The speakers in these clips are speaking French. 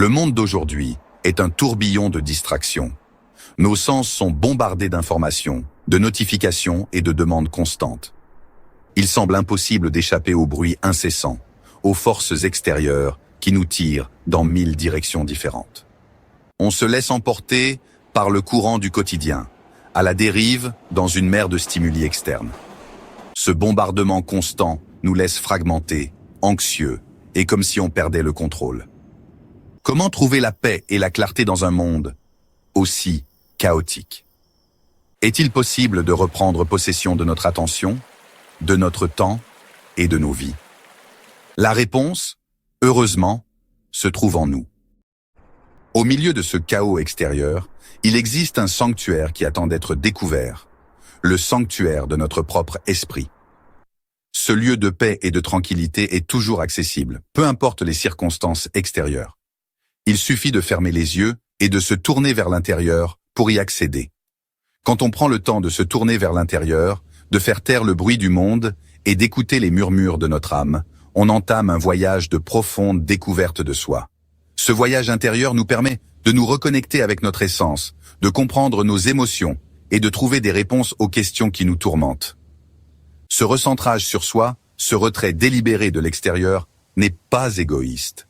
Le monde d'aujourd'hui est un tourbillon de distractions. Nos sens sont bombardés d'informations, de notifications et de demandes constantes. Il semble impossible d'échapper au bruit incessant, aux forces extérieures qui nous tirent dans 1000 directions différentes. On se laisse emporter par le courant du quotidien, à la dérive dans une mer de stimuli externes. Ce bombardement constant nous laisse fragmentés, anxieux et comme si on perdait le contrôle. Comment trouver la paix et la clarté dans un monde aussi chaotique? Est-il possible de reprendre possession de notre attention, de notre temps et de nos vies? La réponse, heureusement, se trouve en nous. Au milieu de ce chaos extérieur, il existe un sanctuaire qui attend d'être découvert, le sanctuaire de notre propre esprit. Ce lieu de paix et de tranquillité est toujours accessible, peu importe les circonstances extérieures. Il suffit de fermer les yeux et de se tourner vers l'intérieur pour y accéder. Quand on prend le temps de se tourner vers l'intérieur, de faire taire le bruit du monde et d'écouter les murmures de notre âme, on entame un voyage de profonde découverte de soi. Ce voyage intérieur nous permet de nous reconnecter avec notre essence, de comprendre nos émotions et de trouver des réponses aux questions qui nous tourmentent. Ce recentrage sur soi, ce retrait délibéré de l'extérieur, n'est pas égoïste.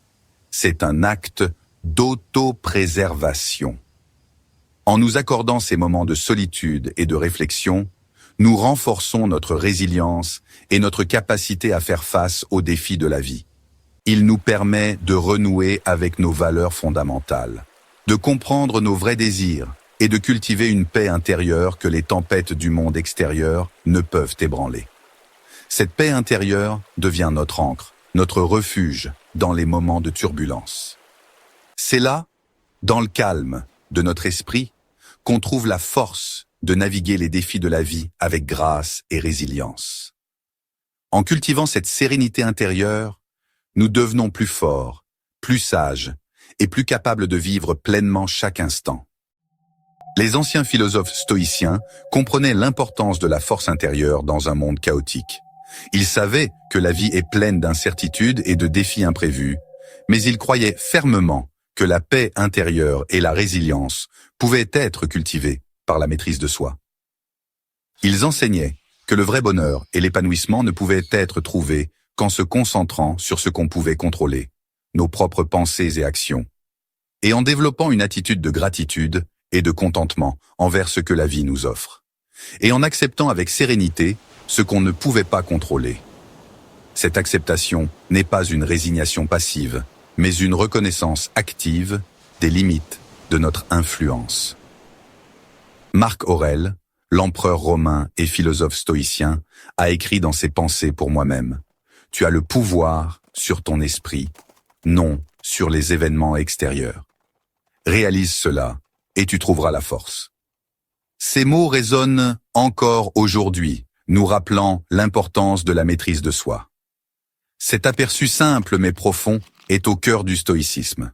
C'est un acte d'autopréservation. En nous accordant ces moments de solitude et de réflexion, nous renforçons notre résilience et notre capacité à faire face aux défis de la vie. Il nous permet de renouer avec nos valeurs fondamentales, de comprendre nos vrais désirs et de cultiver une paix intérieure que les tempêtes du monde extérieur ne peuvent ébranler. Cette paix intérieure devient notre ancre, notre refuge dans les moments de turbulence. C'est là, dans le calme de notre esprit, qu'on trouve la force de naviguer les défis de la vie avec grâce et résilience. En cultivant cette sérénité intérieure, nous devenons plus forts, plus sages et plus capables de vivre pleinement chaque instant. Les anciens philosophes stoïciens comprenaient l'importance de la force intérieure dans un monde chaotique. Ils savaient que la vie est pleine d'incertitudes et de défis imprévus, mais ils croyaient fermement que la paix intérieure et la résilience pouvaient être cultivées par la maîtrise de soi. Ils enseignaient que le vrai bonheur et l'épanouissement ne pouvaient être trouvés qu'en se concentrant sur ce qu'on pouvait contrôler, nos propres pensées et actions, et en développant une attitude de gratitude et de contentement envers ce que la vie nous offre, et en acceptant avec sérénité ce qu'on ne pouvait pas contrôler. Cette acceptation n'est pas une résignation passive, mais une reconnaissance active des limites de notre influence. Marc Aurèle, l'empereur romain et philosophe stoïcien, a écrit dans ses Pensées pour moi-même : « Tu as le pouvoir sur ton esprit, non sur les événements extérieurs. Réalise cela et tu trouveras la force. » Ces mots résonnent encore aujourd'hui, nous rappelant l'importance de la maîtrise de soi. Cet aperçu simple mais profond est au cœur du stoïcisme.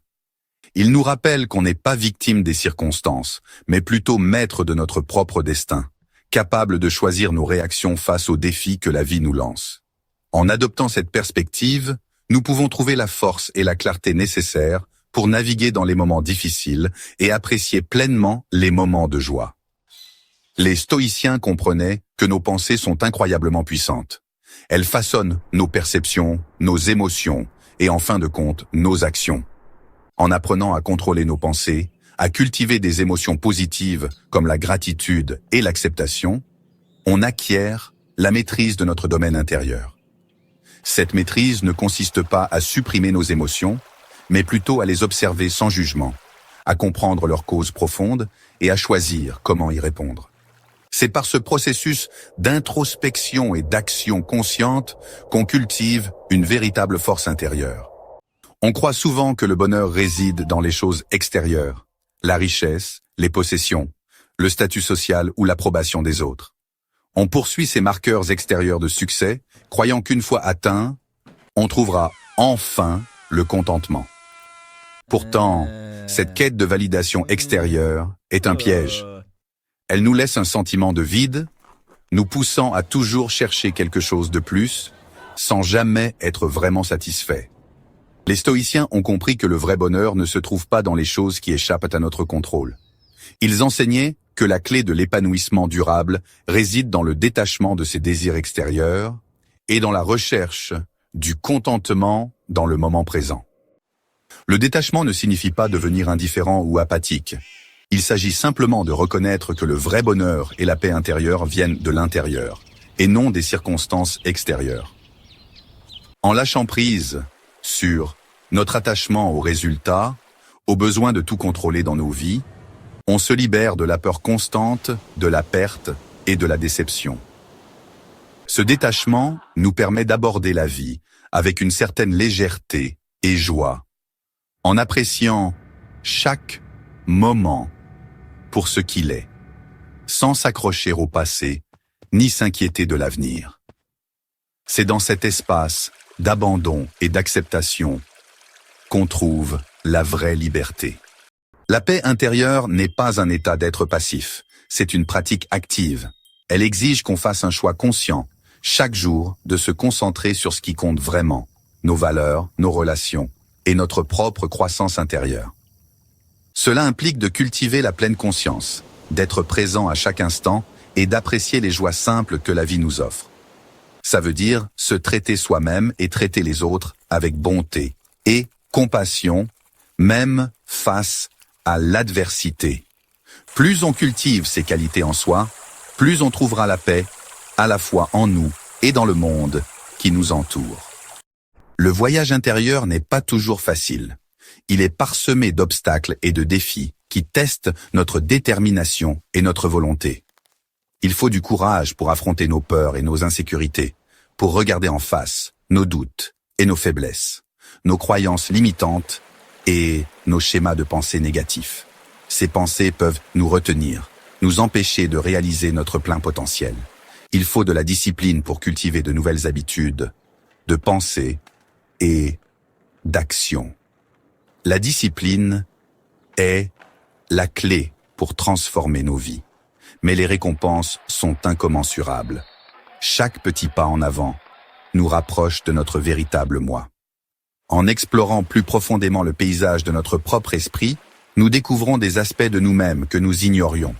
Il nous rappelle qu'on n'est pas victime des circonstances, mais plutôt maître de notre propre destin, capable de choisir nos réactions face aux défis que la vie nous lance. En adoptant cette perspective, nous pouvons trouver la force et la clarté nécessaires pour naviguer dans les moments difficiles et apprécier pleinement les moments de joie. Les stoïciens comprenaient que nos pensées sont incroyablement puissantes. Elles façonnent nos perceptions, nos émotions et en fin de compte, nos actions. En apprenant à contrôler nos pensées, à cultiver des émotions positives comme la gratitude et l'acceptation, on acquiert la maîtrise de notre domaine intérieur. Cette maîtrise ne consiste pas à supprimer nos émotions, mais plutôt à les observer sans jugement, à comprendre leurs causes profondes et à choisir comment y répondre. C'est par ce processus d'introspection et d'action consciente qu'on cultive une véritable force intérieure. On croit souvent que le bonheur réside dans les choses extérieures, la richesse, les possessions, le statut social ou l'approbation des autres. On poursuit ces marqueurs extérieurs de succès, croyant qu'une fois atteint, on trouvera enfin le contentement. Pourtant, cette quête de validation extérieure est un piège. Elle nous laisse un sentiment de vide, nous poussant à toujours chercher quelque chose de plus, sans jamais être vraiment satisfait. Les stoïciens ont compris que le vrai bonheur ne se trouve pas dans les choses qui échappent à notre contrôle. Ils enseignaient que la clé de l'épanouissement durable réside dans le détachement de ses désirs extérieurs et dans la recherche du contentement dans le moment présent. Le détachement ne signifie pas devenir indifférent ou apathique. Il s'agit simplement de reconnaître que le vrai bonheur et la paix intérieure viennent de l'intérieur, et non des circonstances extérieures. En lâchant prise sur notre attachement aux résultats, au besoin de tout contrôler dans nos vies, on se libère de la peur constante, de la perte et de la déception. Ce détachement nous permet d'aborder la vie avec une certaine légèreté et joie, en appréciant chaque moment pour ce qu'il est, sans s'accrocher au passé, ni s'inquiéter de l'avenir. C'est dans cet espace d'abandon et d'acceptation qu'on trouve la vraie liberté. La paix intérieure n'est pas un état d'être passif, c'est une pratique active. Elle exige qu'on fasse un choix conscient, chaque jour, de se concentrer sur ce qui compte vraiment, nos valeurs, nos relations et notre propre croissance intérieure. Cela implique de cultiver la pleine conscience, d'être présent à chaque instant et d'apprécier les joies simples que la vie nous offre. Ça veut dire se traiter soi-même et traiter les autres avec bonté et compassion, même face à l'adversité. Plus on cultive ces qualités en soi, plus on trouvera la paix, à la fois en nous et dans le monde qui nous entoure. Le voyage intérieur n'est pas toujours facile. Il est parsemé d'obstacles et de défis qui testent notre détermination et notre volonté. Il faut du courage pour affronter nos peurs et nos insécurités, pour regarder en face nos doutes et nos faiblesses, nos croyances limitantes et nos schémas de pensée négatifs. Ces pensées peuvent nous retenir, nous empêcher de réaliser notre plein potentiel. Il faut de la discipline pour cultiver de nouvelles habitudes, de pensée et d'action. La discipline est la clé pour transformer nos vies, mais les récompenses sont incommensurables. Chaque petit pas en avant nous rapproche de notre véritable moi. En explorant plus profondément le paysage de notre propre esprit, nous découvrons des aspects de nous-mêmes que nous ignorions.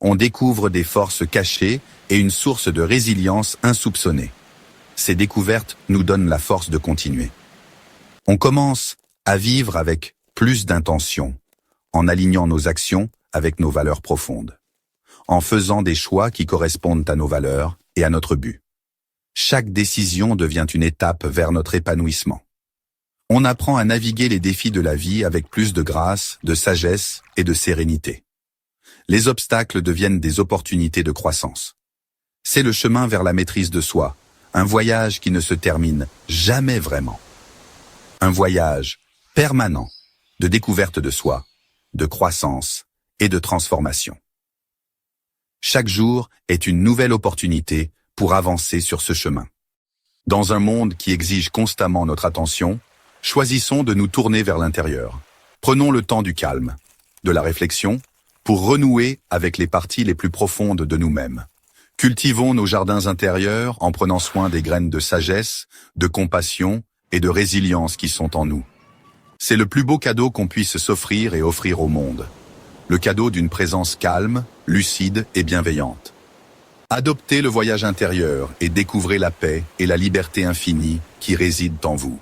On découvre des forces cachées et une source de résilience insoupçonnée. Ces découvertes nous donnent la force de continuer. On commence à vivre avec plus d'intention, en alignant nos actions avec nos valeurs profondes, en faisant des choix qui correspondent à nos valeurs et à notre but. Chaque décision devient une étape vers notre épanouissement. On apprend à naviguer les défis de la vie avec plus de grâce, de sagesse et de sérénité. Les obstacles deviennent des opportunités de croissance. C'est le chemin vers la maîtrise de soi, un voyage qui ne se termine jamais vraiment. Un voyage permanent de découverte de soi, de croissance et de transformation. Chaque jour est une nouvelle opportunité pour avancer sur ce chemin. Dans un monde qui exige constamment notre attention, choisissons de nous tourner vers l'intérieur. Prenons le temps du calme, de la réflexion, pour renouer avec les parties les plus profondes de nous-mêmes. Cultivons nos jardins intérieurs en prenant soin des graines de sagesse, de compassion et de résilience qui sont en nous. C'est le plus beau cadeau qu'on puisse s'offrir et offrir au monde. Le cadeau d'une présence calme, lucide et bienveillante. Adoptez le voyage intérieur et découvrez la paix et la liberté infinie qui résident en vous.